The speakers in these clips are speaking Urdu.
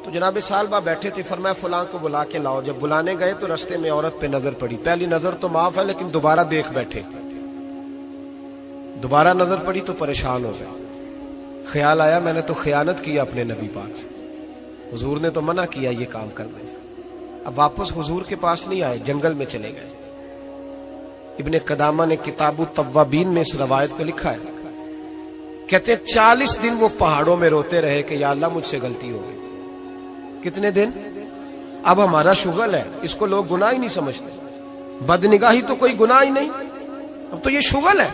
تو جناب سالبہ بیٹھے تھے، فرمایا فلاں کو بلا کے لاؤ۔ جب بلانے گئے تو رستے میں عورت پہ نظر پڑی، پہلی نظر تو معاف ہے لیکن دوبارہ دیکھ بیٹھے، دوبارہ نظر پڑی تو پریشان ہو گئے۔ خیال آیا میں نے تو خیانت کیا اپنے نبی پاک سے، حضور نے تو منع کیا یہ کام کرنے سے۔ اب واپس حضور کے پاس نہیں آئے، جنگل میں چلے گئے۔ ابن قدامہ نے کتاب التوابین میں اس روایت کو لکھا ہے، کہتے ہیں 40 دن وہ پہاڑوں میں روتے رہے کہ یا اللہ مجھ سے غلطی ہو گئی۔ کتنے دن؟ اب ہمارا شغل ہے، اس کو لوگ گناہ ہی نہیں سمجھتے، بدنگاہی تو کوئی گناہ ہی نہیں، اب تو یہ شغل ہے۔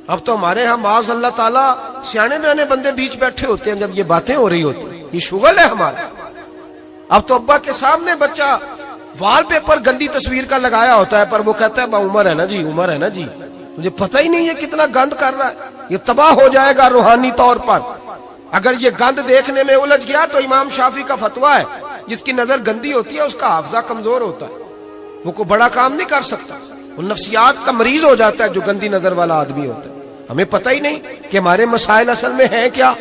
اب تو ہمارے ہاں معاذ اللہ تعالیٰ سیانے بیانے بندے بیچ بیٹھے ہوتے ہیں جب یہ باتیں ہو رہی ہوتی ہیں، یہ شغل ہے ہمارا۔ اب تو ابا کے سامنے بچہ وال پیپر گندی تصویر کا لگایا ہوتا ہے، پر وہ کہتا ہے عمر ہے نا جی، عمر ہے نا جی، مجھے پتہ ہی نہیں ہے کتنا گند کر رہا ہے، یہ تباہ ہو جائے گا روحانی طور پر۔ اگر یہ گند دیکھنے میں الجھ گیا تو امام شافعی کا فتویٰ ہے جس کی نظر گندی ہوتی ہے اس کا حافظہ کمزور ہوتا ہے، وہ کوئی بڑا کام نہیں کر سکتا، وہ نفسیات کا مریض ہو جاتا ہے جو گندی نظر والا آدمی ہوتا ہے۔ ہمیں پتہ ہی نہیں کہ ہمارے مسائل اصل میں ہیں کیا۔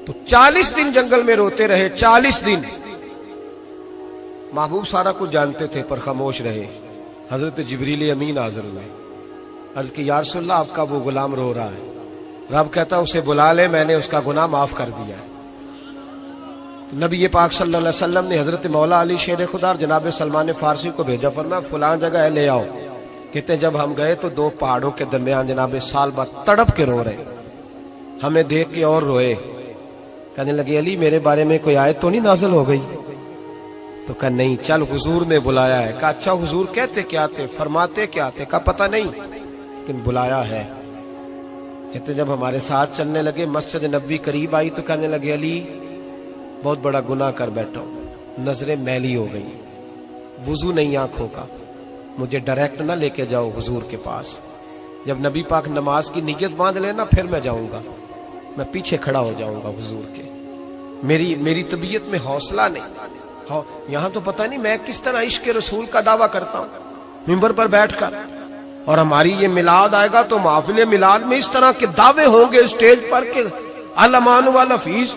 تو 40 دن جنگل میں روتے رہے، 40 دن۔ محبوب سارا کچھ جانتے تھے پر خاموش رہے۔ حضرت جبریل امین حاضر ہوئے، عرض کی یا رسول اللہ آپ کا وہ غلام رو رہا ہے۔ رب کہتا اسے بلا لے، میں نے اس کا گناہ معاف کر دیا ہے۔ تو نبی پاک صلی اللہ علیہ وسلم نے حضرت مولا علی شیر خدا اور جناب سلمان فارسی کو بھیجا، فرمایا فلاں جگہ ہے لے آؤ۔ کہتے ہیں جب ہم گئے تو 2 پہاڑوں کے درمیان جناب سالبہ تڑپ کے رو رہے، ہمیں دیکھ کے اور روئے، کہنے لگے علی میرے بارے میں کوئی آیت تو نہیں نازل ہو گئی؟ تو کہا نہیں، چل حضور نے بلایا ہے۔ کہا اچھا حضور کہتے کیا تھے، فرماتے کیا تھے؟ کہا پتہ نہیں لیکن بلایا ہے۔ کہتے جب ہمارے ساتھ چلنے لگے، مسجد نبوی قریب آئی تو کہنے لگے علی بہت بڑا گناہ کر بیٹھا ہوں، نظریں میلی ہو گئی، وضو نہیں آنکھوں کا، مجھے ڈائریکٹ نہ لے کے جاؤ حضور کے پاس، جب نبی پاک نماز کی نیت باندھ لینا پھر میں جاؤں گا، میں پیچھے کھڑا ہو جاؤں گا حضور کے، میری طبیعت میں حوصلہ نہیں۔ یہاں تو پتہ نہیں میں کس طرح عشق رسول کا دعویٰ کرتا ہوں منبر پر بیٹھ کر، اور ہماری یہ میلاد آئے گا تو محفل میلاد میں اس طرح کے دعوے ہوں گے اسٹیج پر کہ علمان والحفیظ،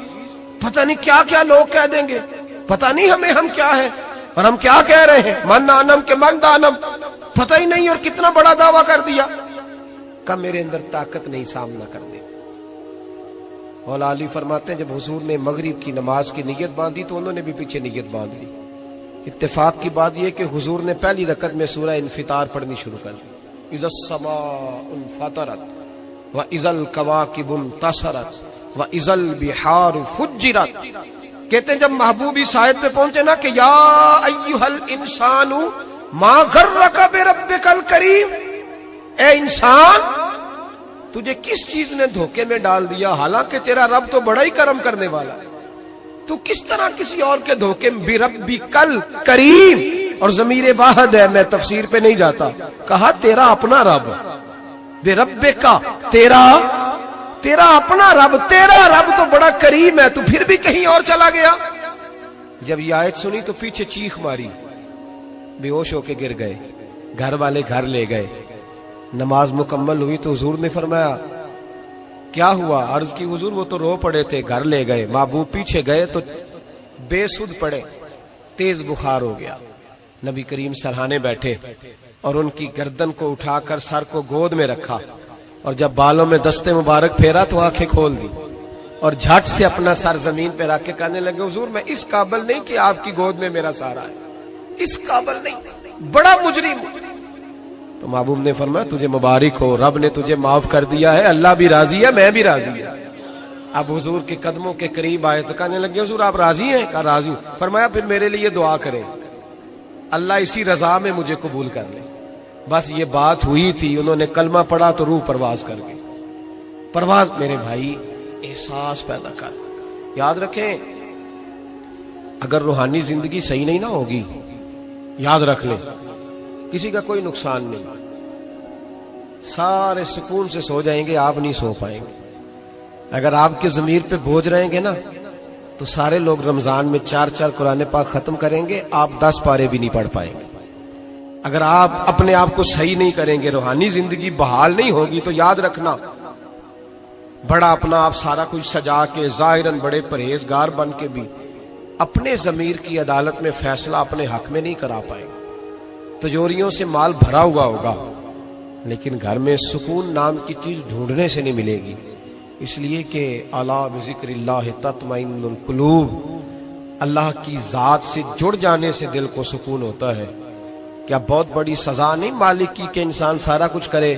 پتہ نہیں کیا کیا لوگ کہہ دیں گے، پتہ نہیں ہم کیا ہے اور ہم کیا کہہ رہے ہیں، من آنم کے من دانم، پتہ ہی نہیں، اور کتنا بڑا دعویٰ کر دیا۔ کہ میرے اندر طاقت نہیں سامنا کر دے۔ مولا علی فرماتے ہیں جب حضور نے مغرب کی نماز کی نیت باندھی تو انہوں نے بھی پیچھے نیت باندھ لی۔ اتفاق کی بات یہ کہ حضور نے پہلی رکعت میں سورہ انفطار پڑھنی شروع کر دی، اذا السماء انفطرت واذا الکواکب انتصرت واذا البحار فجرت۔ کہتے ہیں جب محبوبی سائد پہ پہنچے نا کہ یا ایھا الانسان ما غرک بربک الکریم، اے انسان تجھے کس چیز نے دھوکے میں ڈال دیا، حالانکہ تیرا رب تو بڑا ہی کرم کرنے والا ہے، تو کس طرح کسی اور کے دھوکے میں، بربک الکریم، اور ضمیر واحد ہے، میں تفسیر پہ نہیں جاتا، کہا تیرا اپنا رب، بربک تیرا اپنا رب، تیرا رب تو بڑا کریم ہے، تو پھر بھی کہیں اور چلا گیا۔ جب یہ آیت سنی تو پیچھے چیخ ماری، بے ہوش ہو کے گر گئے، گھر والے گھر لے گئے، نماز مکمل ہوئی تو حضور نے فرمایا کیا ہوا؟ عرض کی حضور وہ تو رو پڑے تھے، گھر لے گئے، محبوب پیچھے گئے تو بے سدھ پڑے، تیز بخار ہو گیا، نبی کریم سرہانے بیٹھے اور ان کی گردن کو اٹھا کر سر کو گود میں رکھا، اور جب بالوں میں دستے مبارک پھیرا تو آنکھیں کھول دی اور جھٹ سے اپنا سر زمین پہ رکھ کے کہنے لگے حضور میں اس قابل نہیں کہ آپ کی گود میں میرا سارا ہے، اس قابل نہیں، بڑا مجرم۔ تو محبوب نے فرمایا تجھے مبارک ہو، رب نے تجھے معاف کر دیا ہے، اللہ بھی راضی ہے، میں بھی راضی ہے۔ اب حضور کے قدموں کے قریب آئے تو کہنے لگے حضور آپ راضی ہیں؟ کہا راضی ہوں۔ فرمایا پھر میرے لیے دعا کریں، اللہ اسی رضا میں مجھے قبول کر لے۔ بس یہ بات ہوئی تھی، انہوں نے کلمہ پڑھا تو روح پرواز کر گئی۔ پرواز میرے بھائی احساس پیدا کر، یاد رکھیں اگر روحانی زندگی صحیح نہیں نہ ہوگی، یاد رکھ لیں کسی کا کوئی نقصان نہیں، سارے سکون سے سو جائیں گے، آپ نہیں سو پائیں گے۔ اگر آپ کے ضمیر پہ بوجھ رہیں گے نا تو سارے لوگ رمضان میں 4 قرآن پاک ختم کریں گے، آپ 10 پارے بھی نہیں پڑھ پائیں گے۔ اگر آپ اپنے آپ کو صحیح نہیں کریں گے، روحانی زندگی بحال نہیں ہوگی، تو یاد رکھنا بڑا اپنا آپ سارا کچھ سجا کے ظاہراً بڑے پرہیزگار بن کے بھی اپنے ضمیر کی عدالت میں فیصلہ اپنے حق میں نہیں کرا پائے. تجوریوں سے مال بھرا ہوا ہوگا لیکن گھر میں سکون نام کی چیز ڈھونڈنے سے نہیں ملے گی. اس لیے کہ الا بذکر اللہ تطمئن القلوب، اللہ کی ذات سے جڑ جانے سے دل کو سکون ہوتا ہے. کیا بہت بڑی سزا نہیں مالک کی کہ انسان سارا کچھ کرے،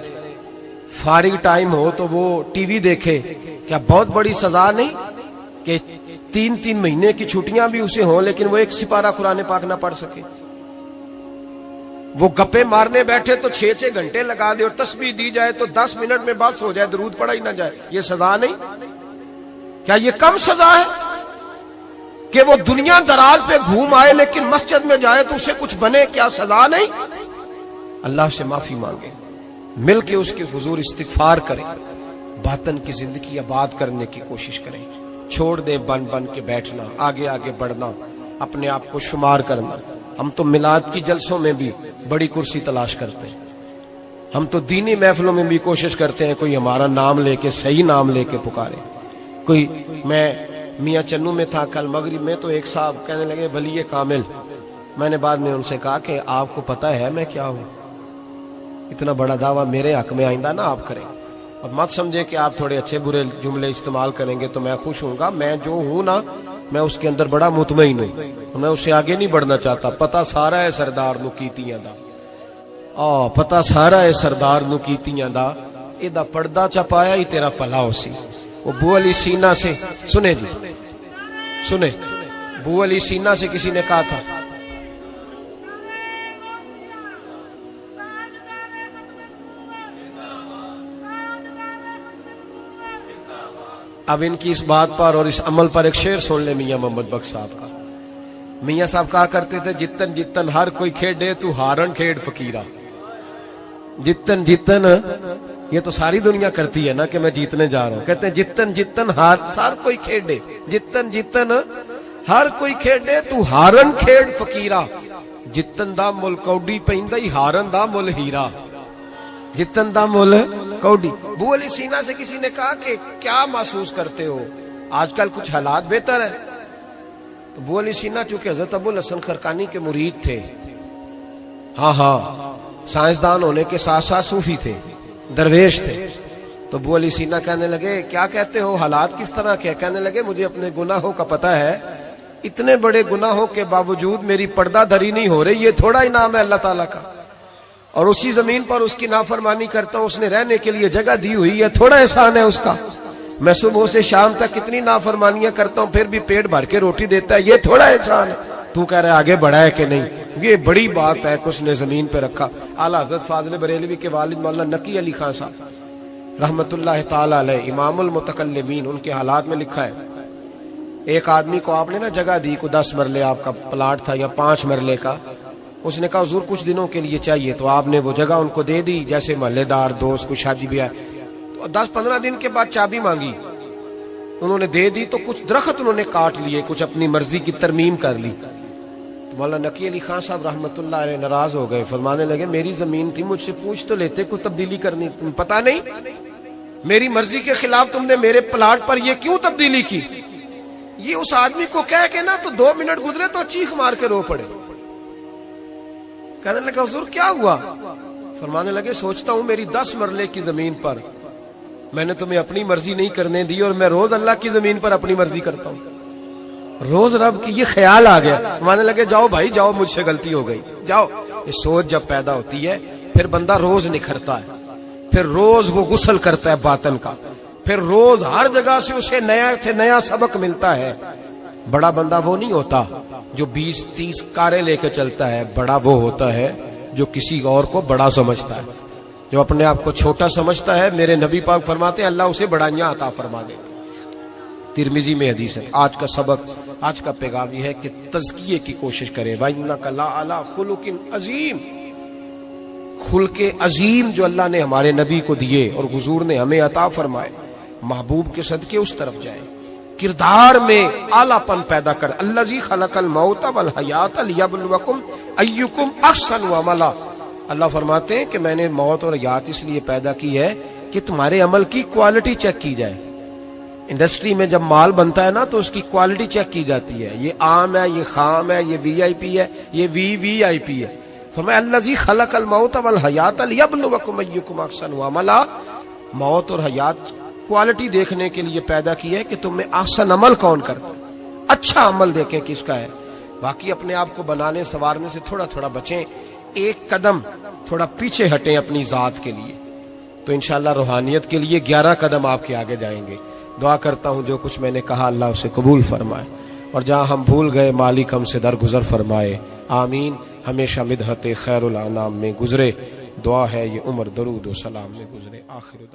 فارغ ٹائم ہو تو وہ ٹی وی دیکھے؟ کیا بہت بڑی سزا نہیں کہ 3 مہینے کی چھٹیاں بھی اسے ہوں لیکن وہ ایک سپارہ قرآن پاک نہ پڑھ سکے؟ وہ گپے مارنے بیٹھے تو 6 گھنٹے لگا دے اور تسبیح دی جائے تو 10 منٹ میں بس ہو جائے، درود پڑھا ہی نہ جائے. یہ سزا نہیں؟ کیا یہ کم سزا ہے کہ وہ دنیا دراز پہ گھوم آئے لیکن مسجد میں جائے تو اسے کچھ بنے؟ کیا سزا نہیں؟ اللہ سے معافی مانگے، مل کے اس کے حضور استغفار کریں، باطن کی زندگی آباد کرنے کی کوشش کریں. چھوڑ دیں بن کے بیٹھنا، آگے آگے بڑھنا، اپنے آپ کو شمار کرنا. ہم تو میلاد کی جلسوں میں بھی بڑی کرسی تلاش کرتے ہیں، ہم تو دینی محفلوں میں بھی کوشش کرتے ہیں کوئی ہمارا نام لے کے، صحیح نام لے کے پکارے. کوئی، میں میاں چنو میں تھا کل مغرب میں، تو ایک صاحب کہنے لگے ولی کامل. میں نے بعد میں ان سے کہا کہ آپ کو پتہ ہے میں کیا ہوں؟ اتنا بڑا دعویٰ میرے حق میں آئندہ نہ آپ کریں، اور مت سمجھے کہ آپ تھوڑے اچھے برے جملے استعمال کریں گے تو میں خوش ہوں گا. میں جو ہوں نا، میں اس کے اندر بڑا مطمئن ہوں، میں اس سے آگے نہیں بڑھنا چاہتا. پتہ سارا ہے سردار نو کیتیاں دا، پتہ سارا ہے سردار نو کیتیاں دا، ایدہ پردہ چپایا ہی تیرا پلا ہو سی. وہ بو علی سینا سے، سنے جی سنے، بو علی سینا سے کسی نے کہا تھا اب ان کی اس بات پر اور اس عمل پر ایک شعر سن لے میاں محمد بخش صاحب کا. میاں صاحب کہا کرتے تھے جتن جتن ہر کوئی کھیڑے تو ہارن کھیڑ فقیرہ. جتن جتن، یہ تو ساری دنیا کرتی ہے نا کہ میں جیتنے جا رہا ہوں. کہتے ہیں جتن جتن ہر کوئی کھیڑے، جتن جتن ہر کوئی کھیڑے تو ہارن کھیڑ فقیرہ. جتن دا مل کوڈی پیندا ہی ہارن دا مل ہیرا. جتن دا مل کوڈی. بو علی سینا سے کسی نے کہا کہ کیا محسوس کرتے ہو آج کل کچھ حالات بہتر ہے؟ تو بو علی سینا چونکہ حضرت ابو الحسن خرقانی کے مرید تھے، ہاں سائنسدان ہونے کے ساتھ ساتھ صوفی تھے، درویش تھے، تو بو علی سینا کہنے لگے کیا کہتے ہو، حالات کس طرح کے؟ کہنے لگے مجھے اپنے گناہوں کا پتہ ہے، اتنے بڑے گناہوں کے باوجود میری پردہ دھری نہیں ہو رہی، یہ تھوڑا انعام ہے اللہ تعالیٰ کا، اور اسی زمین پر اس کی نافرمانی کرتا ہوں، اس نے رہنے کے لیے جگہ دی ہوئی ہے، تھوڑا احسان ہے اس کا. میں صبح سے شام تک کتنی نافرمانیاں کرتا ہوں پھر بھی پیٹ بھر کے روٹی دیتا ہے، یہ تھوڑا احسان ہے. تو کہہ رہے آگے بڑھا ہے کہ نہیں؟ یہ بڑی بات ہے کہ اس نے زمین پہ رکھا. اعلیٰ حضرت فاضل بریلوی کے والد مولانا نقی علی خان صاحب رحمت اللہ تعالی علیہ، امام المتکلمین، ان کے حالات میں لکھا ہے ایک آدمی کو آپ نے نا جگہ دی، کو 10 مرلے آپ کا پلاٹ تھا یا 5 مرلے کا، اس نے کہا حضور کچھ دنوں کے لیے چاہیے، تو آپ نے وہ جگہ ان کو دے دی، جیسے محلے دار دوست کو شادی بھی ہے، تو 10-15 دن کے بعد چابی مانگی، انہوں نے دے دی، تو کچھ درخت انہوں نے کاٹ لیے، کچھ اپنی مرضی کی ترمیم کر لی. تو مولانا نقی علی خان صاحب رحمت اللہ علیہ ناراض ہو گئے، فرمانے لگے میری زمین تھی، مجھ سے پوچھ تو لیتے، کوئی تبدیلی کرنی، تم پتہ نہیں میری مرضی کے خلاف تم نے میرے پلاٹ پر یہ کیوں تبدیلی کی؟ یہ اس آدمی کو کہہ کے نا تو 2 منٹ گزرے تو چیخ مار کے رو پڑے. کہنے لگا حضور کیا ہوا؟ فرمانے لگے سوچتا ہوں میری 10 مرلے کی زمین پر میں نے تمہیں اپنی مرضی نہیں کرنے دی، اور میں روز اللہ کی زمین پر اپنی مرضی کرتا ہوں، روز رب کی. یہ خیال آ گیا، فرمانے لگے جاؤ بھائی جاؤ، مجھ سے غلطی ہو گئی، جاؤ. یہ سوچ جب پیدا ہوتی ہے پھر بندہ روز نکھرتا ہے، پھر روز وہ غسل کرتا ہے باطن کا، پھر روز ہر جگہ سے اسے نیا سے نیا سبق ملتا ہے. بڑا بندہ وہ نہیں ہوتا جو 20-30 کاریں لے کے چلتا ہے، بڑا وہ ہوتا ہے جو کسی اور کو بڑا سمجھتا ہے. جو اپنے آپ کو چھوٹا سمجھتا ہے، میرے نبی پاک فرماتے ہیں اللہ اسے بڑائیاں عطا فرما دے. ترمذی میں حدیث ہے. آج کا سبق، آج کا پیغام یہ ہے کہ تزکیے کی کوشش کریں. وَإِنَّكَ لَعَلَىٰ خُلُقٍ عَظِيمٍ. خلق عظیم جو اللہ نے ہمارے نبی کو دیے اور حضور نے ہمیں عطا فرمائے، محبوب کے صدقے اس طرف جائیں. کردار میں اعلیٰ پن پیدا کر. الذی خلق الموت والحیات لیبلوکم ایکم احسن عملا. اللہ فرماتے ہیں کہ میں نے موت اور حیات اس لیے پیدا کی ہے کہ تمہارے عمل کی کوالٹی چیک کی جائے. انڈسٹری میں جب مال بنتا ہے نا تو اس کی کوالٹی چیک کی جاتی ہے، یہ عام ہے، یہ خام ہے، یہ وی آئی پی ہے، یہ وی آئی پی ہے۔ فرمایا الذی خلق الموت والحیات لیبلوکم ایکم احسن عملا، موت اور حیات کوالٹی دیکھنے کے لیے پیدا کی ہے کہ تم میں احسن عمل کون کرتا ہے، اچھا عمل دیکھیں کس کا ہے۔ باقی اپنے آپ کو بنانے سنوارنے سے تھوڑا تھوڑا بچیں، ایک قدم تھوڑا پیچھے ہٹیں اپنی ذات کے لیے، تو انشاءاللہ روحانیت کے لیے 11 قدم آپ کے آگے جائیں گے۔ دعا کرتا ہوں جو کچھ میں نے کہا اللہ اسے قبول فرمائے، اور جہاں ہم بھول گئے مالک ہم سے درگزر فرمائے، آمین۔ ہمیشہ مدحت خیر الانام میں گزرے، دعا ہے یہ عمر درود و سلام میں گزرے۔ آخر